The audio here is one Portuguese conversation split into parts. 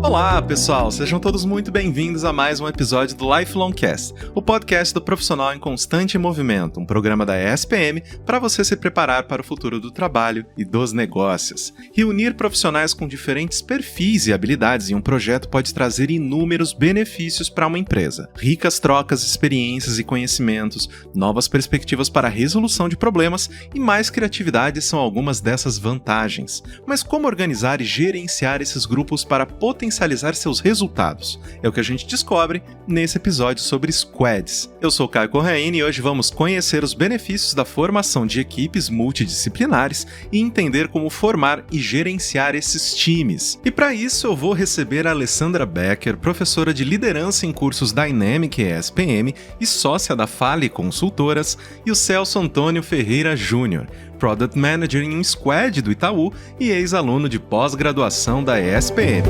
Olá, pessoal! Sejam todos muito bem-vindos a mais um episódio do Lifelong Cast, o podcast do profissional em constante movimento, um programa da ESPM para você se preparar para o futuro do trabalho e dos negócios. Reunir profissionais com diferentes perfis e habilidades em um projeto pode trazer inúmeros benefícios para uma empresa. Ricas trocas, experiências e conhecimentos, novas perspectivas para a resolução de problemas e mais criatividade são algumas dessas vantagens. Mas como organizar e gerenciar esses grupos para potencializar seus resultados? É o que a gente descobre nesse episódio sobre squads. Eu sou Caio Corraine e hoje vamos conhecer os benefícios da formação de equipes multidisciplinares e entender como formar e gerenciar esses times. E para isso eu vou receber a Alessandra Becker, professora de liderança em cursos Dynamic ESPM e sócia da Fale Consultoras, e o Celso Antônio Ferreira Júnior, Product Manager em um squad do Itaú e ex-aluno de pós-graduação da ESPM.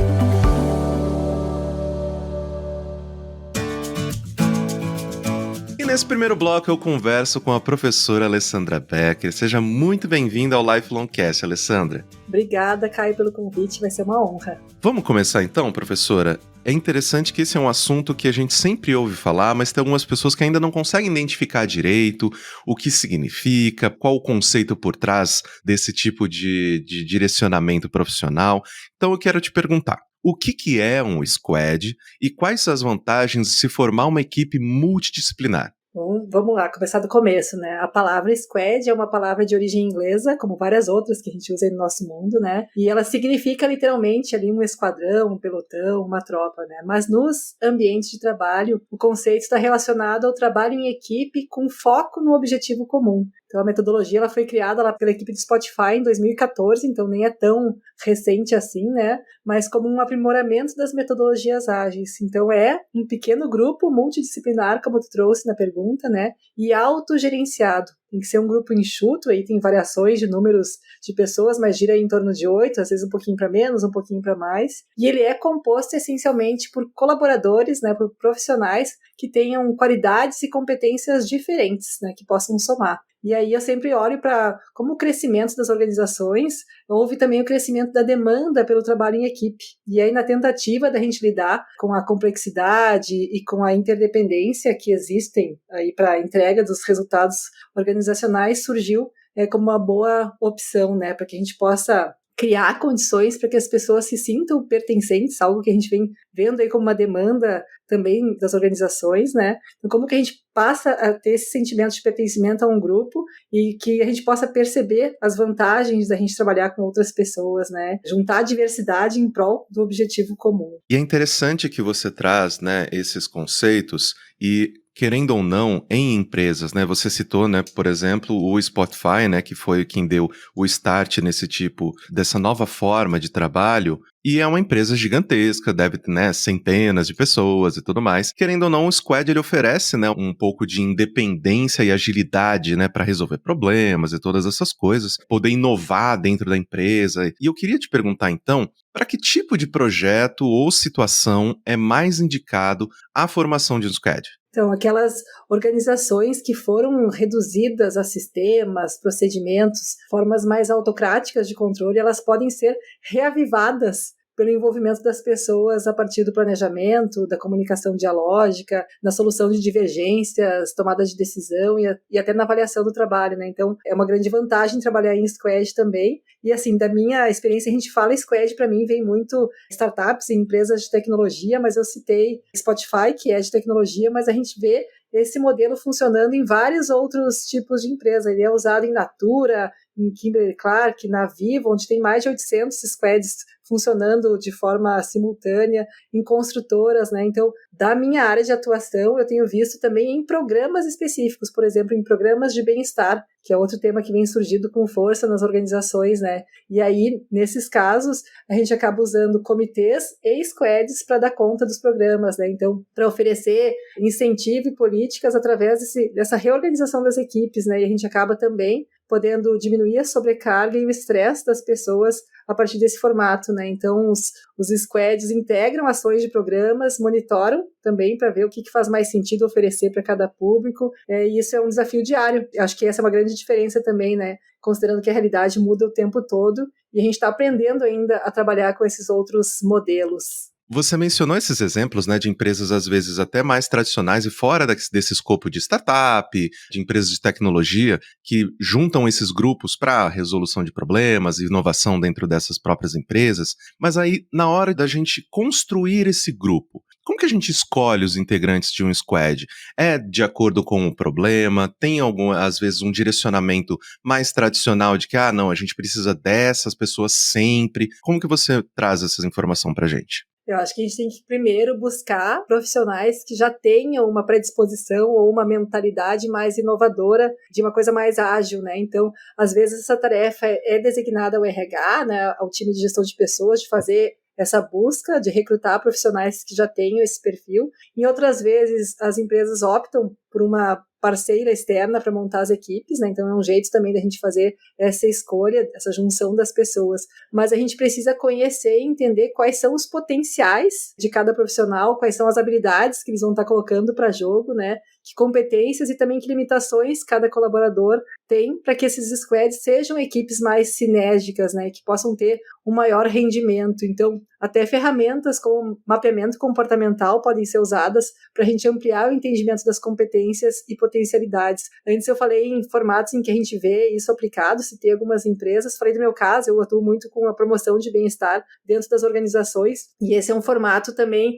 Nesse primeiro bloco eu converso com a professora Alessandra Becker. Seja muito bem-vinda ao Lifelong Cast, Alessandra. Obrigada, Caio, pelo convite, vai ser uma honra. Vamos começar então, professora? É interessante que esse é um assunto que a gente sempre ouve falar, mas tem algumas pessoas que ainda não conseguem identificar direito o que significa, qual o conceito por trás desse tipo de direcionamento profissional. Então eu quero te perguntar, o que é um squad e quais as vantagens de se formar uma equipe multidisciplinar? Bom, vamos lá, começar do começo, né? A palavra squad é uma palavra de origem inglesa, como várias outras que a gente usa aí no nosso mundo, né? E ela significa literalmente ali um esquadrão, um pelotão, uma tropa, né? Mas nos ambientes de trabalho, o conceito está relacionado ao trabalho em equipe com foco no objetivo comum. Então a metodologia ela foi criada lá pela equipe de Spotify em 2014, então nem é tão recente assim, né? Mas como um aprimoramento das metodologias ágeis. Então é um pequeno grupo multidisciplinar, como tu trouxe na pergunta, né? E autogerenciado. Tem que ser um grupo enxuto, aí tem variações de números de pessoas, mas gira em torno de 8, às vezes um pouquinho para menos, um pouquinho para mais. E ele é composto essencialmente por colaboradores, né, por profissionais que tenham qualidades e competências diferentes, né, que possam somar. E aí eu sempre olho para como o crescimento das organizações, houve também o crescimento da demanda pelo trabalho em equipe. E aí na tentativa da gente lidar com a complexidade e com a interdependência que existem aí para a entrega dos resultados organizacionais, surgiu como uma boa opção, né, para que a gente possa criar condições para que as pessoas se sintam pertencentes, algo que a gente vem vendo aí como uma demanda também das organizações, né? Então, como que a gente passa a ter esse sentimento de pertencimento a um grupo e que a gente possa perceber as vantagens da gente trabalhar com outras pessoas, né? Juntar a diversidade em prol do objetivo comum. E é interessante que você traz, né, esses conceitos e, querendo ou não, em empresas, né? Você citou, né, por exemplo, o Spotify, né, que foi quem deu o start nesse tipo, dessa nova forma de trabalho, e é uma empresa gigantesca, deve ter, né, centenas de pessoas e tudo mais. Querendo ou não, o Squad ele oferece, né, um pouco de independência e agilidade, né, para resolver problemas e todas essas coisas, poder inovar dentro da empresa. E eu queria te perguntar, então, para que tipo de projeto ou situação é mais indicado a formação de um Squad? Então, aquelas organizações que foram reduzidas a sistemas, procedimentos, formas mais autocráticas de controle, elas podem ser reavivadas pelo envolvimento das pessoas a partir do planejamento, da comunicação dialógica, na solução de divergências, tomada de decisão e até na avaliação do trabalho, né? Então, é uma grande vantagem trabalhar em squad também. E assim, da minha experiência, a gente fala squad, para mim, vem muito startups e empresas de tecnologia, mas eu citei Spotify, que é de tecnologia, mas a gente vê esse modelo funcionando em vários outros tipos de empresa. Ele é usado em Natura, em Kimberly-Clark, na Vivo, onde tem mais de 800 squads funcionando de forma simultânea, em construtoras, né? Então, da minha área de atuação, eu tenho visto também em programas específicos, por exemplo, em programas de bem-estar, que é outro tema que vem surgindo com força nas organizações, né? E aí, nesses casos, a gente acaba usando comitês e squads para dar conta dos programas, né? Então, para oferecer incentivo e políticas através dessa reorganização das equipes, né? E a gente acaba também podendo diminuir a sobrecarga e o estresse das pessoas a partir desse formato, né? Então, os squads integram ações de programas, monitoram também para ver o que faz mais sentido oferecer para cada público, e isso é um desafio diário. Eu acho que essa é uma grande diferença também, né? Considerando que a realidade muda o tempo todo e a gente está aprendendo ainda a trabalhar com esses outros modelos. Você mencionou esses exemplos, né, de empresas às vezes até mais tradicionais e fora desse escopo de startup, de empresas de tecnologia, que juntam esses grupos para resolução de problemas e inovação dentro dessas próprias empresas. Mas aí, na hora da gente construir esse grupo, como que a gente escolhe os integrantes de um squad? É de acordo com o problema? Tem às vezes, um direcionamento mais tradicional de que, não, a gente precisa dessas pessoas sempre? Como que você traz essa informação pra gente? Eu acho que a gente tem que primeiro buscar profissionais que já tenham uma predisposição ou uma mentalidade mais inovadora, de uma coisa mais ágil, né? Então, às vezes essa tarefa é designada ao RH, né, ao time de gestão de pessoas, de fazer essa busca de recrutar profissionais que já tenham esse perfil. Em outras vezes, as empresas optam por uma parceira externa para montar as equipes, né? Então é um jeito também da gente fazer essa escolha, essa junção das pessoas. Mas a gente precisa conhecer e entender quais são os potenciais de cada profissional, quais são as habilidades que eles vão estar colocando para jogo, né? Que competências e também que limitações cada colaborador tem para que esses squads sejam equipes mais sinérgicas, né? Que possam ter um maior rendimento. Então, até ferramentas como mapeamento comportamental podem ser usadas para a gente ampliar o entendimento das competências e potencialidades. Antes eu falei em formatos em que a gente vê isso aplicado, citei algumas empresas, falei do meu caso, eu atuo muito com a promoção de bem-estar dentro das organizações, e esse é um formato também,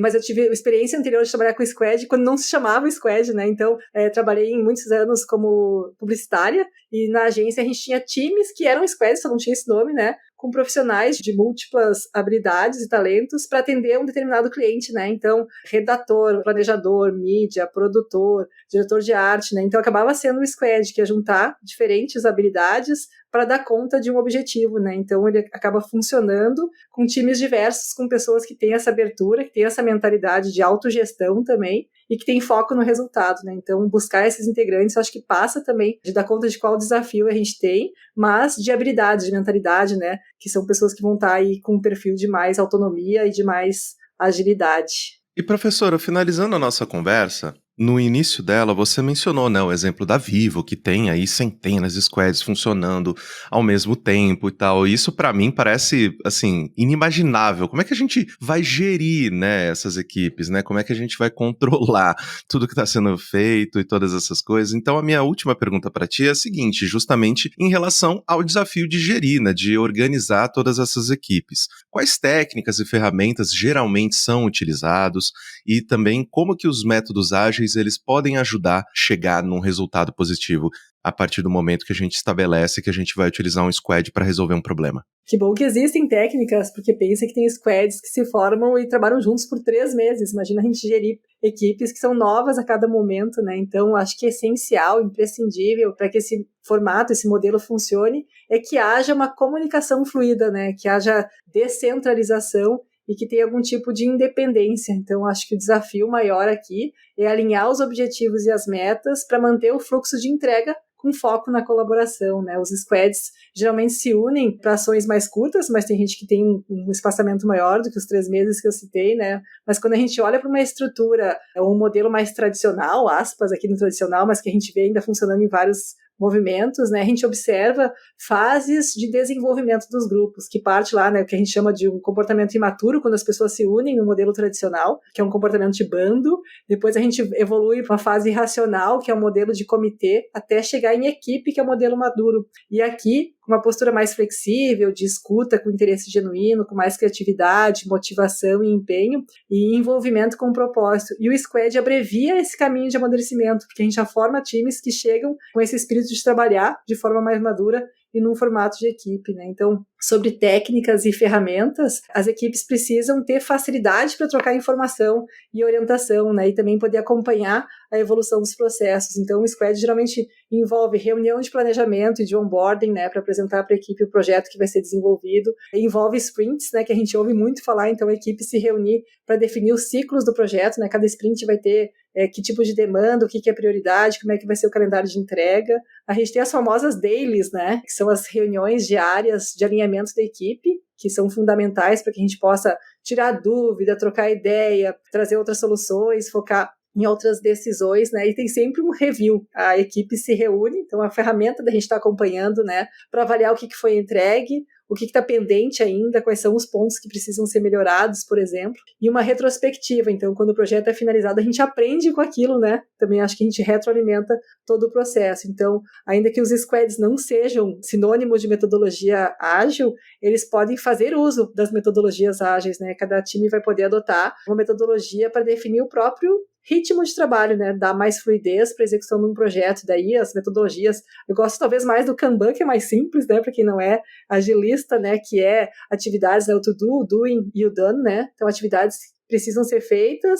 mas eu tive a experiência anterior de trabalhar com o squad, quando não se chamava squad, né? Então, trabalhei em muitos anos como publicitária, e na agência a gente tinha times que eram squads, só não tinha esse nome, né? Com profissionais de múltiplas habilidades e talentos para atender um determinado cliente, né? Então, redator, planejador, mídia, produtor, diretor de arte, né? Então, acabava sendo um squad que ia juntar diferentes habilidades para dar conta de um objetivo, né? Então, ele acaba funcionando com times diversos, com pessoas que têm essa abertura, que têm essa mentalidade de autogestão também e que tem foco no resultado, né? Então, buscar esses integrantes, eu acho que passa também de dar conta de qual desafio a gente tem, mas de habilidade, de mentalidade, né? Que são pessoas que vão estar aí com um perfil de mais autonomia e de mais agilidade. E professora, finalizando a nossa conversa, no início dela você mencionou, né, o exemplo da Vivo, que tem aí centenas de squads funcionando ao mesmo tempo e tal. Isso pra mim parece, assim, inimaginável. Como é que a gente vai gerir, né, essas equipes, né? Como é que a gente vai controlar tudo que está sendo feito e todas essas coisas? Então a minha última pergunta para ti é a seguinte, justamente em relação ao desafio de gerir, né, de organizar todas essas equipes. Quais técnicas e ferramentas geralmente são utilizados e também como que os métodos ágeis eles podem ajudar a chegar num resultado positivo a partir do momento que a gente estabelece que a gente vai utilizar um squad para resolver um problema. Que bom que existem técnicas, porque pensa que tem squads que se formam e trabalham juntos por 3 meses. Imagina a gente gerir equipes que são novas a cada momento, né? Então, acho que é essencial, imprescindível para que esse formato, esse modelo funcione, é que haja uma comunicação fluida, né? Que haja descentralização e que tenha algum tipo de independência. Então, acho que o desafio maior aqui é alinhar os objetivos e as metas para manter o fluxo de entrega com foco na colaboração, né? Os squads geralmente se unem para ações mais curtas, mas tem gente que tem um espaçamento maior do que os 3 meses que eu citei, né? Mas quando a gente olha para uma estrutura, um modelo mais tradicional, aspas aqui no tradicional, mas que a gente vê ainda funcionando em vários movimentos, né, a gente observa fases de desenvolvimento dos grupos, que parte lá, né, o que a gente chama de um comportamento imaturo, quando as pessoas se unem no modelo tradicional, que é um comportamento de bando, depois a gente evolui para uma fase irracional, que é um modelo de comitê, até chegar em equipe, que é o modelo maduro. E aqui, com uma postura mais flexível, de escuta com interesse genuíno, com mais criatividade, motivação e empenho, e envolvimento com o propósito. E o Squad abrevia esse caminho de amadurecimento, porque a gente já forma times que chegam com esse espírito de trabalhar de forma mais madura e num formato de equipe, né? Então, sobre técnicas e ferramentas, as equipes precisam ter facilidade para trocar informação e orientação, né? E também poder acompanhar a evolução dos processos. Então, o Squad geralmente envolve reunião de planejamento e de onboarding, né? Para apresentar para a equipe o projeto que vai ser desenvolvido. Envolve sprints, né? Que a gente ouve muito falar. Então, a equipe se reunir para definir os ciclos do projeto, né? Cada sprint vai ter que tipo de demanda, o que é prioridade, como é que vai ser o calendário de entrega. A gente tem as famosas dailies, né, que são as reuniões diárias de alinhamento da equipe, que são fundamentais para que a gente possa tirar dúvida, trocar ideia, trazer outras soluções, focar em outras decisões, né, e tem sempre um review, a equipe se reúne, então a ferramenta da gente está acompanhando, né, para avaliar o que foi entregue, o que está pendente ainda, quais são os pontos que precisam ser melhorados, por exemplo, e uma retrospectiva, então quando o projeto é finalizado a gente aprende com aquilo, né, também acho que a gente retroalimenta todo o processo, então ainda que os squads não sejam sinônimos de metodologia ágil, eles podem fazer uso das metodologias ágeis, né, cada time vai poder adotar uma metodologia para definir o próprio ritmo de trabalho, né, dar mais fluidez para a execução de um projeto, daí as metodologias, eu gosto talvez mais do Kanban, que é mais simples, né, para quem não é agilista, né, que é atividades, né, o to-do, o doing e o done, né, então atividades que precisam ser feitas,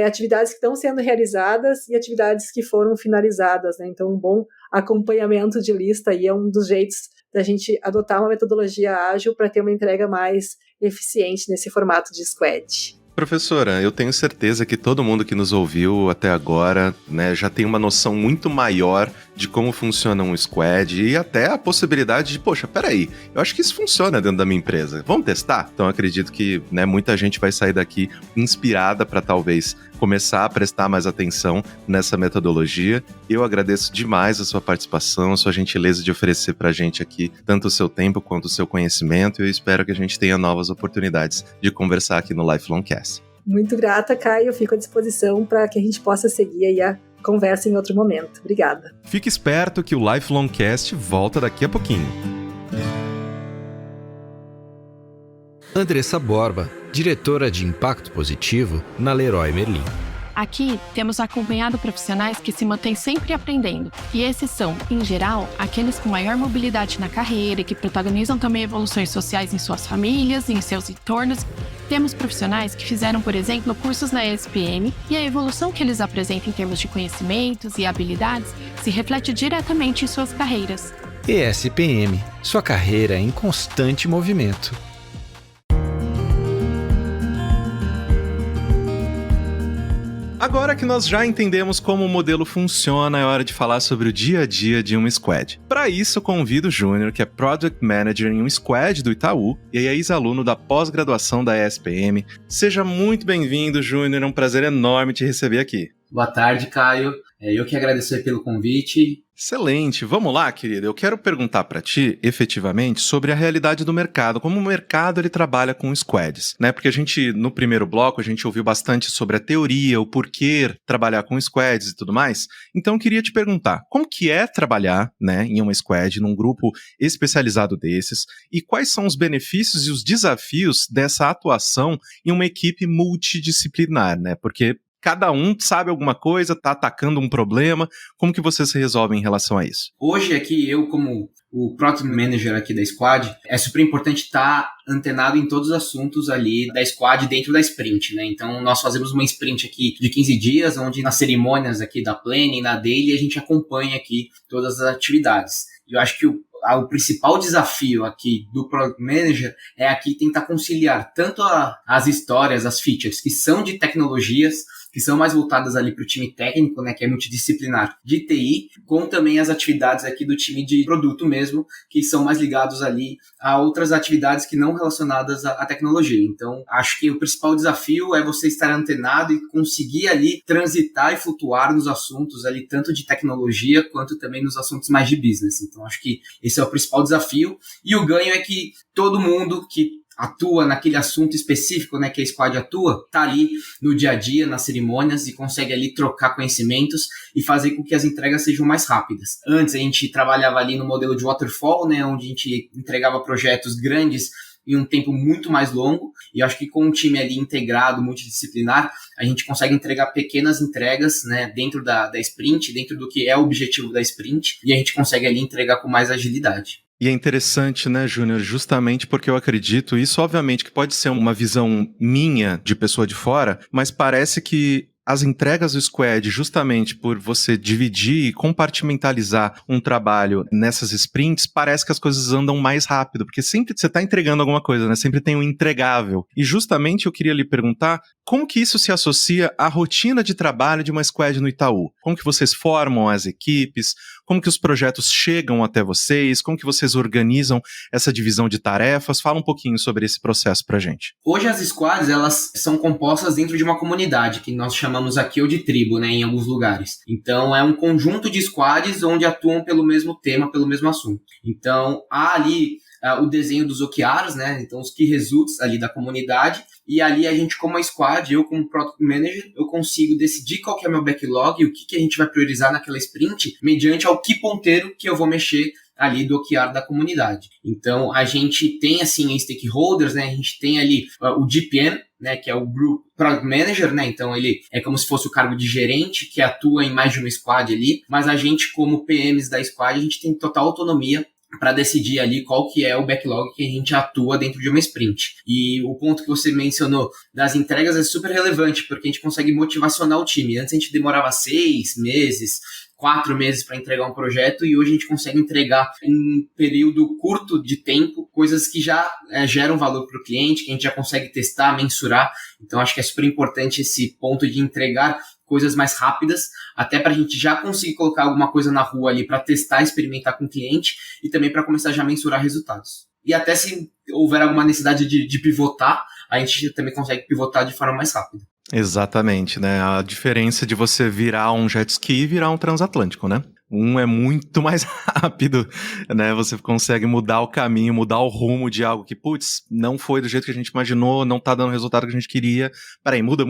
atividades que estão sendo realizadas e atividades que foram finalizadas, né, então um bom acompanhamento de lista aí é um dos jeitos da gente adotar uma metodologia ágil para ter uma entrega mais eficiente nesse formato de squad. Professora, eu tenho certeza que todo mundo que nos ouviu até agora, né, já tem uma noção muito maior de como funciona um squad e até a possibilidade de, poxa, peraí, eu acho que isso funciona dentro da minha empresa. Vamos testar? Então, eu acredito que, né, muita gente vai sair daqui inspirada para talvez começar a prestar mais atenção nessa metodologia. Eu agradeço demais a sua participação, a sua gentileza de oferecer para a gente aqui tanto o seu tempo quanto o seu conhecimento, e eu espero que a gente tenha novas oportunidades de conversar aqui no Lifelong Cast. Muito grata, Caio. Eu fico à disposição para que a gente possa seguir aí a conversa em outro momento. Obrigada. Fique esperto que o Lifelong Cast volta daqui a pouquinho. Andressa Borba, diretora de Impacto Positivo na Leroy Merlin. Aqui temos acompanhado profissionais que se mantêm sempre aprendendo, e esses são, em geral, aqueles com maior mobilidade na carreira e que protagonizam também evoluções sociais em suas famílias e em seus entornos. Temos profissionais que fizeram, por exemplo, cursos na ESPM, e a evolução que eles apresentam em termos de conhecimentos e habilidades se reflete diretamente em suas carreiras. ESPM, sua carreira em constante movimento. Agora que nós já entendemos como o modelo funciona, é hora de falar sobre o dia a dia de um squad. Para isso, eu convido o Júnior, que é Project Manager em um squad do Itaú e é ex-aluno da pós-graduação da ESPM. Seja muito bem-vindo, Júnior, é um prazer enorme te receber aqui. Boa tarde, Caio. Eu que agradeço pelo convite. Excelente. Vamos lá, querido. Eu quero perguntar para ti, efetivamente, sobre a realidade do mercado, como o mercado ele trabalha com squads, né? Porque a gente, no primeiro bloco, a gente ouviu bastante sobre a teoria, o porquê trabalhar com squads e tudo mais. Então, eu queria te perguntar, como que é trabalhar, né, em uma squad, num grupo especializado desses, e quais são os benefícios e os desafios dessa atuação em uma equipe multidisciplinar, né? Porque cada um sabe alguma coisa, tá atacando um problema. Como que vocês se resolvem em relação a isso? Hoje aqui, eu como o Product Manager aqui da Squad, é super importante estar antenado em todos os assuntos ali da Squad dentro da Sprint, né? Então, nós fazemos uma Sprint aqui de 15 dias, onde nas cerimônias aqui da Planning, na Daily, a gente acompanha aqui todas as atividades. E eu acho que o principal desafio aqui do Product Manager é aqui tentar conciliar tanto as histórias, as features que são de tecnologias, que são mais voltadas ali para o time técnico, né, que é multidisciplinar de TI, como também as atividades aqui do time de produto mesmo, que são mais ligados ali a outras atividades que não relacionadas à tecnologia. Então, acho que o principal desafio é você estar antenado e conseguir ali transitar e flutuar nos assuntos ali, tanto de tecnologia quanto também nos assuntos mais de business. Então, acho que esse é o principal desafio. E o ganho é que todo mundo que atua naquele assunto específico, né, que a Squad atua, tá ali no dia a dia, nas cerimônias, e consegue ali trocar conhecimentos e fazer com que as entregas sejam mais rápidas. Antes a gente trabalhava ali no modelo de waterfall, né, onde a gente entregava projetos grandes em um tempo muito mais longo, e acho que com um time ali integrado, multidisciplinar, a gente consegue entregar pequenas entregas, né, dentro da sprint, dentro do que é o objetivo da sprint, e a gente consegue ali entregar com mais agilidade. E é interessante, né, Júnior, justamente porque eu acredito, isso obviamente que pode ser uma visão minha de pessoa de fora, mas parece que as entregas do Squad, justamente por você dividir e compartimentalizar um trabalho nessas sprints, parece que as coisas andam mais rápido, porque sempre você está entregando alguma coisa, né? Sempre tem um entregável. E justamente eu queria lhe perguntar como que isso se associa à rotina de trabalho de uma Squad no Itaú? Como que vocês formam as equipes? Como que os projetos chegam até vocês? Como que vocês organizam essa divisão de tarefas? Fala um pouquinho sobre esse processo pra gente. Hoje as squads, elas são compostas dentro de uma comunidade, que nós chamamos aqui de tribo, né, em alguns lugares. Então é um conjunto de squads onde atuam pelo mesmo tema, pelo mesmo assunto. Então há ali o desenho dos OKRs, né, então os Key Results ali da comunidade, e ali a gente como a squad, eu como Product Manager, eu consigo decidir qual que é o meu backlog e o que a gente vai priorizar naquela sprint, mediante ao que ponteiro que eu vou mexer ali do OKR da comunidade. Então, a gente tem, assim, stakeholders, né? A gente tem ali o GPM, né? Que é o Group Product Manager, né? Então, ele é como se fosse o cargo de gerente, que atua em mais de uma squad ali. Mas a gente, como PMs da squad, a gente tem total autonomia para decidir ali qual que é o backlog que a gente atua dentro de uma sprint. E o ponto que você mencionou das entregas é super relevante, porque a gente consegue motivacionar o time. Antes a gente demorava 6 meses, 4 meses para entregar um projeto, e hoje a gente consegue entregar em um período curto de tempo coisas que já geram valor para o cliente, que a gente já consegue testar, mensurar. Então acho que é super importante esse ponto de entregar coisas mais rápidas, até para a gente já conseguir colocar alguma coisa na rua ali para testar, experimentar com o cliente, e também para começar já a mensurar resultados. E até se houver alguma necessidade de pivotar, a gente também consegue pivotar de forma mais rápida. Exatamente, né? A diferença de você virar um jet ski e virar um transatlântico, né? Um é muito mais rápido, né? Você consegue mudar o caminho, mudar o rumo de algo que, putz, não foi do jeito que a gente imaginou, não tá dando o resultado que a gente queria. Peraí, muda.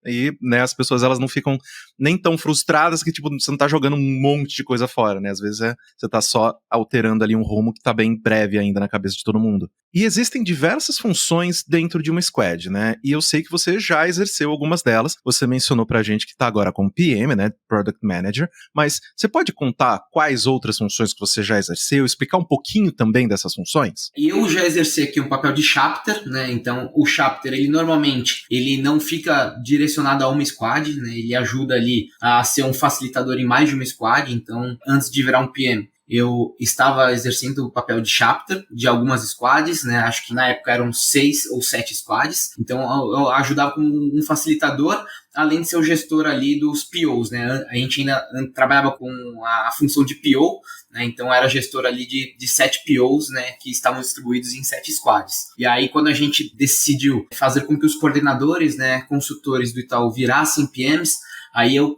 E, né, as pessoas, elas não ficam nem tão frustradas que, tipo, você não tá jogando um monte de coisa fora, né? Às vezes você tá só alterando ali um rumo que tá bem breve ainda na cabeça de todo mundo. E existem diversas funções dentro de uma squad, né? E eu sei que você já exerceu algumas delas. Você mencionou pra gente que tá agora como PM, né? Product Manager. Mas você pode contar quais outras funções que você já exerceu? Explicar um pouquinho também dessas funções? Eu já exerci aqui um papel de chapter, né? Então, o chapter, ele normalmente, ele não fica direcionado a uma squad, né? Ele ajuda ali a ser um facilitador em mais de uma squad. Então, antes de virar um PM, eu estava exercendo o papel de chapter de algumas squads, né? Acho que na época eram 6 ou 7 squads. Então, eu ajudava como um facilitador, além de ser o gestor ali dos POs, né? A gente ainda trabalhava com a função de PO, né? Então, era gestor ali de 7 POs, né? Que estavam distribuídos em 7 squads. E aí, quando a gente decidiu fazer com que os coordenadores, né? Consultores do Itaú virassem PMs, aí eu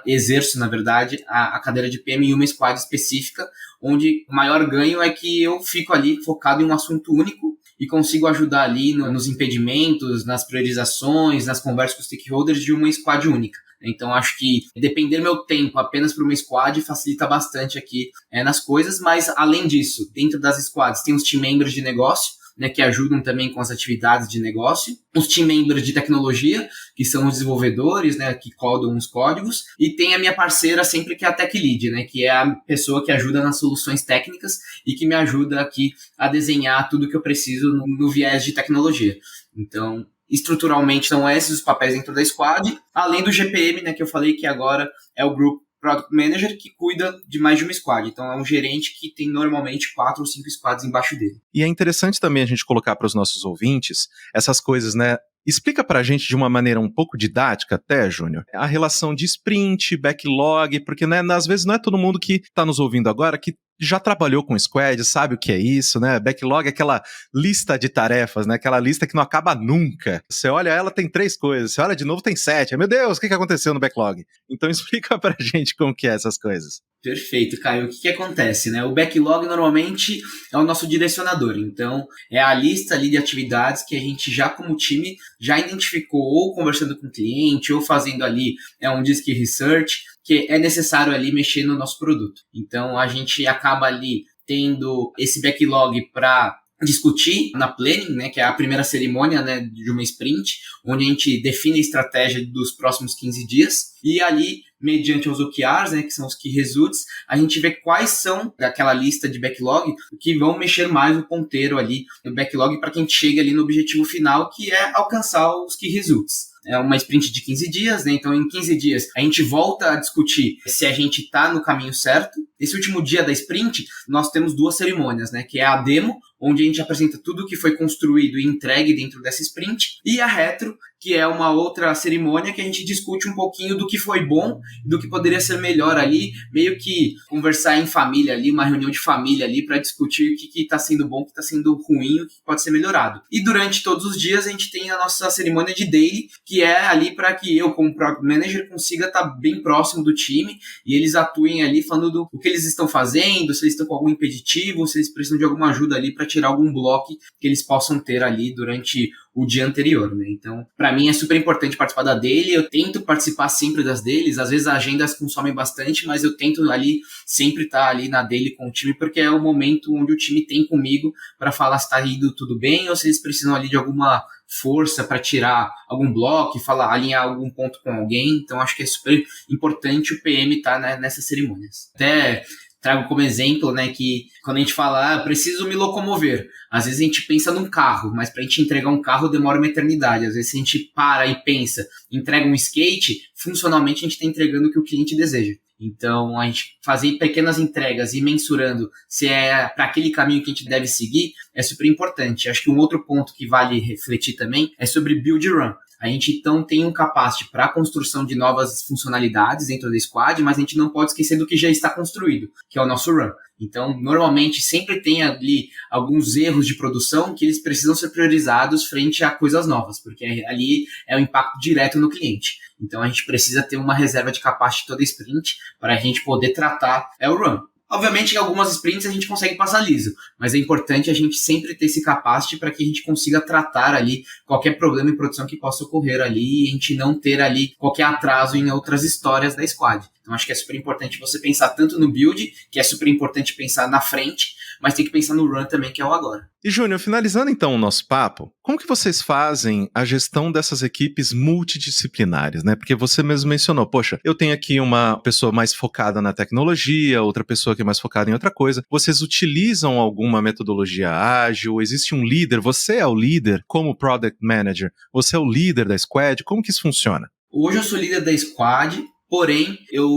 exerço, na verdade, a cadeira de PM em uma squad específica, onde o maior ganho é que eu fico ali focado em um assunto único e consigo ajudar ali nos impedimentos, nas priorizações, nas conversas com os stakeholders de uma squad única. Então, acho que depender meu tempo apenas para uma squad facilita bastante aqui nas coisas, mas além disso, dentro das squads tem os team members de negócio, né, que ajudam também com as atividades de negócio, os team members de tecnologia, que são os desenvolvedores, né, que codam os códigos, e tem a minha parceira sempre, que é a Tech Lead, né, que é a pessoa que ajuda nas soluções técnicas e que me ajuda aqui a desenhar tudo que eu preciso no viés de tecnologia. Então, estruturalmente, são esses os papéis dentro da squad, além do GPM, né, que eu falei que agora é o Group Product Manager, que cuida de mais de uma squad. Então, é um gerente que tem normalmente 4 ou 5 squads embaixo dele. E é interessante também a gente colocar para os nossos ouvintes essas coisas, né? Explica pra gente de uma maneira um pouco didática até, Júnior, a relação de sprint, backlog, porque, né, às vezes não é todo mundo que tá nos ouvindo agora que já trabalhou com squad, sabe o que é isso, né? Backlog é aquela lista de tarefas, né? Aquela lista que não acaba nunca. Você olha ela, tem 3 coisas. Você olha de novo, tem 7. Meu Deus, o que aconteceu no backlog? Então explica pra gente como que é essas coisas. Perfeito, Caio. O que acontece, né? O backlog normalmente é o nosso direcionador. Então, é a lista ali de atividades que a gente já, como time, já identificou, ou conversando com o cliente, ou fazendo ali um disque research, que é necessário ali mexer no nosso produto. Então, a gente acaba ali tendo esse backlog para discutir na planning, né, que é a primeira cerimônia, né, de uma sprint, onde a gente define a estratégia dos próximos 15 dias, e ali, mediante os OKRs, né, que são os Key Results, a gente vê quais são daquela lista de backlog que vão mexer mais o ponteiro ali no backlog para que a gente chegue ali no objetivo final, que é alcançar os Key Results. é uma sprint de 15 dias, né? Então em 15 dias a gente volta a discutir se a gente está no caminho certo. Esse último dia da sprint, nós temos 2 cerimônias, né? Que é a demo, onde a gente apresenta tudo o que foi construído e entregue dentro dessa sprint, e a retro, que é uma outra cerimônia que a gente discute um pouquinho do que foi bom, do que poderia ser melhor ali, meio que conversar em família ali, uma reunião de família ali, para discutir o que está sendo bom, o que está sendo ruim, o que pode ser melhorado. E durante todos os dias a gente tem a nossa cerimônia de daily, que é ali para que eu, como Product Manager, consiga estar bem próximo do time, e eles atuem ali falando do que eles estão fazendo, se eles estão com algum impeditivo, se eles precisam de alguma ajuda ali para tirar algum bloco que eles possam ter ali durante o dia anterior, né? Então, para mim é super importante participar da daily, eu tento participar sempre das dailies, às vezes a agenda consome bastante, mas eu tento ali sempre estar ali na daily com o time, porque é o momento onde o time tem comigo para falar se está indo tudo bem ou se eles precisam ali de alguma força para tirar algum bloco, alinhar algum ponto com alguém. Então acho que é super importante o PM estar nessas cerimônias. Até trago como exemplo, né, que quando a gente fala, preciso me locomover, às vezes a gente pensa num carro, mas para a gente entregar um carro demora uma eternidade. Às vezes se a gente para e pensa, entrega um skate, funcionalmente a gente está entregando o que o cliente deseja. Então, a gente fazer pequenas entregas e mensurando se é para aquele caminho que a gente deve seguir é super importante. Acho que um outro ponto que vale refletir também é sobre build run. A gente, então, tem um capacity para a construção de novas funcionalidades dentro da squad, mas a gente não pode esquecer do que já está construído, que é o nosso run. Então, normalmente, sempre tem ali alguns erros de produção que eles precisam ser priorizados frente a coisas novas, porque ali é o impacto direto no cliente. Então, a gente precisa ter uma reserva de capacity toda sprint para a gente poder tratar o run. Obviamente, em algumas sprints a gente consegue passar liso, mas é importante a gente sempre ter esse capacity para que a gente consiga tratar ali qualquer problema em produção que possa ocorrer ali e a gente não ter ali qualquer atraso em outras histórias da squad. Então, acho que é super importante você pensar tanto no build, que é super importante pensar na frente, mas tem que pensar no run também, que é o agora. E, Júnior, finalizando então o nosso papo, como que vocês fazem a gestão dessas equipes multidisciplinares, né? Porque você mesmo mencionou, poxa, eu tenho aqui uma pessoa mais focada na tecnologia, outra pessoa que é mais focada em outra coisa. Vocês utilizam alguma metodologia ágil? Existe um líder? Você é o líder como Product Manager? Você é o líder da squad? Como que isso funciona? Hoje eu sou líder da squad, porém eu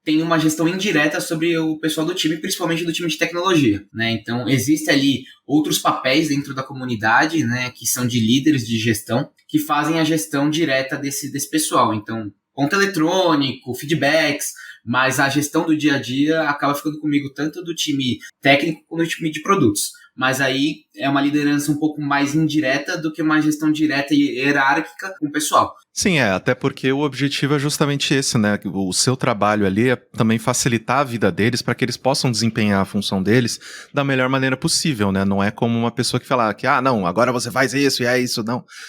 tenho uma gestão indireta sobre o pessoal do time, principalmente do time de tecnologia, né? Então, existe ali outros papéis dentro da comunidade, né, que são de líderes de gestão, que fazem a gestão direta desse pessoal. Então, ponto eletrônico, feedbacks, mas a gestão do dia a dia acaba ficando comigo tanto do time técnico quanto do time de produtos. Mas aí é uma liderança um pouco mais indireta do que uma gestão direta e hierárquica com o pessoal. Sim, até porque o objetivo é justamente esse, né? O seu trabalho ali é também facilitar a vida deles para que eles possam desempenhar a função deles da melhor maneira possível, né? Não é como uma pessoa que fala que, não, agora você faz isso e é isso.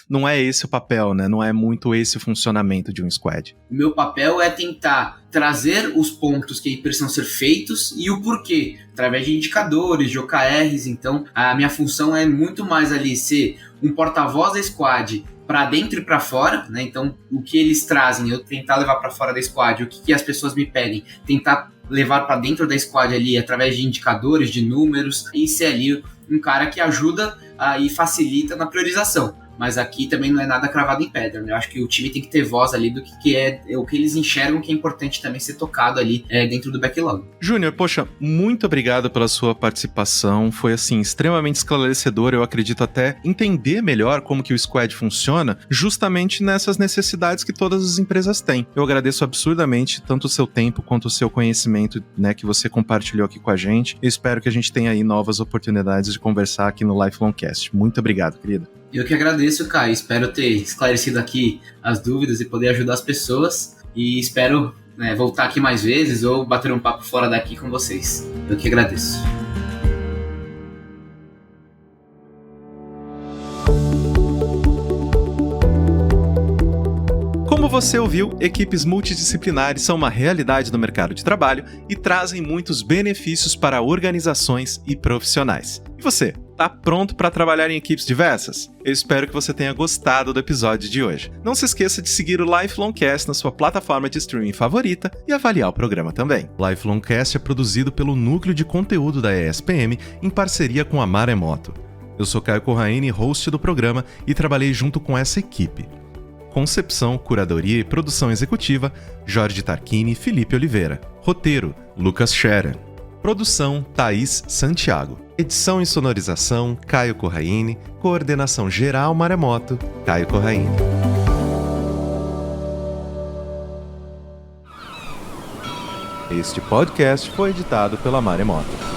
Não é esse o papel, né? Não é muito esse o funcionamento de um squad. O meu papel é tentar trazer os pontos que precisam ser feitos e o porquê, através de indicadores, de OKRs. Então, a minha função é muito mais ali ser um porta-voz da squad para dentro e para fora, né? Então, o que eles trazem, eu tentar levar para fora da squad, o que as pessoas me pedem, tentar levar para dentro da squad ali através de indicadores, de números, e ser ali um cara que ajuda e facilita na priorização. Mas aqui também não é nada cravado em pedra, né? Eu acho que o time tem que ter voz ali do que é o que eles enxergam que é importante também ser tocado ali dentro do backlog. Júnior, poxa, muito obrigado pela sua participação. Foi, assim, extremamente esclarecedor. Eu acredito até entender melhor como que o squad funciona justamente nessas necessidades que todas as empresas têm. Eu agradeço absurdamente tanto o seu tempo quanto o seu conhecimento, né, que você compartilhou aqui com a gente. Eu espero que a gente tenha aí novas oportunidades de conversar aqui no Lifelong Cast. Muito obrigado, querido. Eu que agradeço, Caio. Espero ter esclarecido aqui as dúvidas e poder ajudar as pessoas. E espero voltar aqui mais vezes ou bater um papo fora daqui com vocês. Eu que agradeço. Como você ouviu, equipes multidisciplinares são uma realidade no mercado de trabalho e trazem muitos benefícios para organizações e profissionais. E você, tá pronto para trabalhar em equipes diversas? Eu espero que você tenha gostado do episódio de hoje. Não se esqueça de seguir o Lifelong Cast na sua plataforma de streaming favorita e avaliar o programa também. O Lifelong Cast é produzido pelo Núcleo de Conteúdo da ESPM em parceria com a Maremoto. Eu sou Caio Corraine, host do programa, e trabalhei junto com essa equipe. Concepção, curadoria e produção executiva, Jorge Tarquini e Felipe Oliveira. Roteiro, Lucas Scherer. Produção, Thaís Santiago. Edição e sonorização, Caio Corraine. Coordenação geral, Maremoto, Caio Corraine. Este podcast foi editado pela Maremoto.